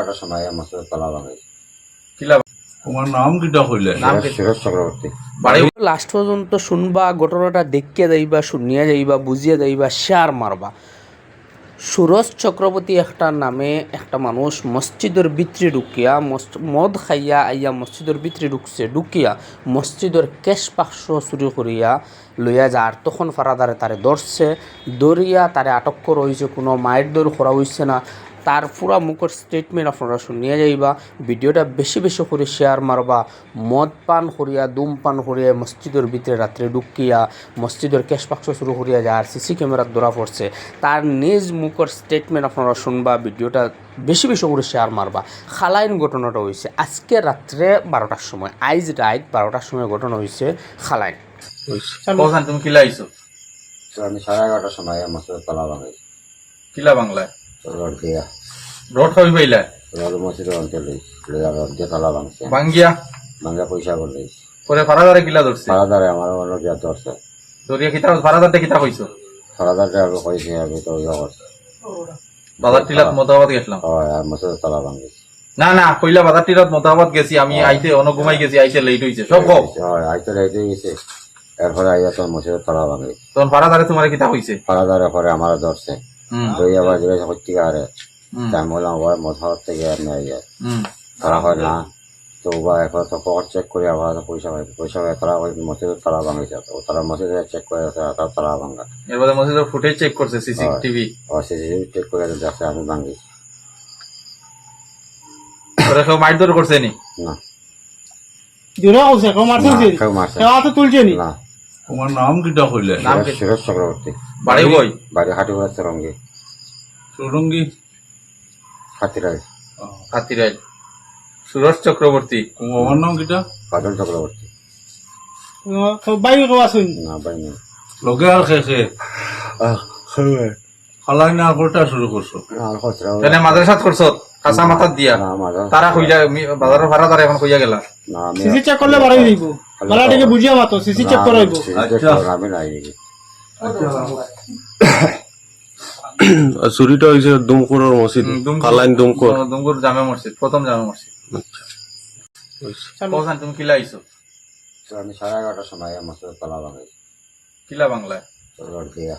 11টার সময় আমার সাথে তালা ভাঙে। কিলা তোমার নাম কিটা কইলে? নাম সুরেশ চক্রবর্তী। বাড়ি লাস্ট পর্যন্ত শুনবা, ঘটনাটা দেখিয়া যাইবা, শুনিয়া যাইবা, বুঝিয়া যাইবা, শেয়ার মারবা। সুরজ চক্রবর্তী একটা নামে একটা মানুষ মসজিদের ভিতরে ঢুকিয়া মদ খাইয়া আইয়া মসজিদের ভিতরে ঢুকিয়া মসজিদের ক্যাশ বাক্স চুরি করিয়া লইয়া যার তখন ফারাদারে তারে ধরিয়া তারে আটক করা হয়েছে। কোনো মায়ের দৌড় করা হয়েছে না। তার পুরা মুখের স্টেটমেন্ট আপনারা শুনিয়া যাইবা। ভিডিওটা বেশি বেশি করে শেয়ার মারবা। মদ পান করিয়া ধূমপান করিয়া মসজিদের ভিতরে রাত্রে ঢুকিয়া মসজিদের ক্যাশ বাক্স শুরু করিয়া যার সিসি ক্যামেরার ধরা পড়ছে তার নিজ মুখের স্টেটমেন্ট আপনারা শুনবা। ভিডিওটা বেশি বেশি করে শেয়ার মারবা। খালাইন ঘটনাটা হয়েছে আজকে রাত্রে 12টার সময়, আইজ রাত 12টার সময় ঘটনা হয়েছে খালাইন। কোথান তুমি কিলা আইছো? তো আমি 11:30টার সময় আমার সাথে তালা ভাঙে। কিলা বাংলায় রড দিয়া রড খাবি পাইলা রড মসজিদের অঞ্চল রড দিয়ে তালা ভাঙছে। বাঙ্গিয়া ভাঙা পয়সা করলে পরে ফারাদারে কিলা ধরছে? ফারাদারে আমার অন্য দিয়া ধরছে। দরিয়া কিতা ফারাদারতে কিতা কইছো? ফারাদারটা আমি কইছি আমি তো ইয়ে করছি। বাজার টিলাত মতাবাদ গেছিলাম। হয় আর আমার সাথে তালা ভাঙে। না না কইলা বাজার টিলাত মতাবাদ গেছি আমি, আইতে ঘুমাই গেছি, আইতে লেট হইছে সব কও। হয় আইতে রেডি গেছে। এরপরে আইয়া তোর মসজিদের তালা ভাঙে। তখন ফারাদারে তোমার কিতা কইছে? ফারাদারে পরে আমার ধরছে। হুম দুই আবার জিজ্ঞাসা করতে আরে হুম আমি বললাম ওর মশার থেকে আপনি আইয়া হুম তারা হয় না। তো বা এখন তো পকেট চেক করে আবার পয়সা পাই তারা ওই মসজিদের তালা ভাঙেছে। তো তারা মসজিদে চেক করে আছে তার তালা ভাঙা। এরপরে মসজিদের ফুটেজ চেক করছে সিসিটিভি, ও সিসিটিভি চেক করে দেখছে আমি ভাঙি পরে কেউ মারধর করছে নি? না জোরে কইছে কেউ মারছে না, কেউ মারছে কেউ হাতে তুলছে নি? না। তোমার নাম কিটা কইলে? নাম কি? সুরেশ চক্রবর্তী। বাড়ি কই? বাড়ি হাটিপুরা চরঙ্গি সুরঙ্গি হাতিরাই হাতিরাইল। সুরজ চক্রবর্তী। তোমার নাম কিটা? বাদল চক্রবর্তী। কেউ বাইরে কেউ আসুন না ভাই নেই। লগে আর খেয়ে খালাই না কোটা শুরু করছো? আর খসরা এনে মাদ্রাসাত করছো কাঁচা মাথাত দিয়া? না মাঝে তারা কইলা বাজারের ফারাদার এখন কইয়া গেলা? না আমি সিসি চেক করলে বাড়াই দিব বালা থেকে বুঝিয়া মাতো সিসি চেক করাইব। আমি নাই চুরিটা হয়েছে দুমকুরের মসজিদ, কালাইন দুমকুর। দুমকুর জামে মসজিদ, প্রথম জামে মসজিদ। কোথান তুমি কিলা আইছো? তো আমি 11:30টার সময় আমার সাথে তালা ভাঙে। কিলা বাংলায় রড দিয়া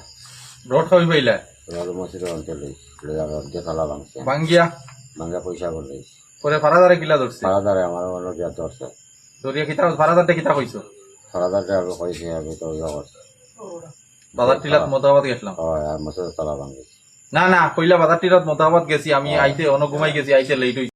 রড খাবি পাইলা রড মসজিদের অঞ্চল রড দিয়ে তালা ভাঙছে। বাঙ্গিয়া ভাঙা পয়সা করলে পরে ফারাদারে কিলা ধরছে? ফারাদারে আমার অন্য দিয়া ধরছে। দরিয়া কিতা ফারাদারতে কিতা কইছো? ফারাদারটা আমি কইছি আমি তো ইয়ে করছি। বাজার টিলাত মতাবাদ গেছিলাম। হয় আর মসজিদের তালা ভাঙে। না না কইলা বাজার টিলাত মতাবাদ গেছি আমি, আইতে ঘুমাই গেছি, আইতে লেট হইছে।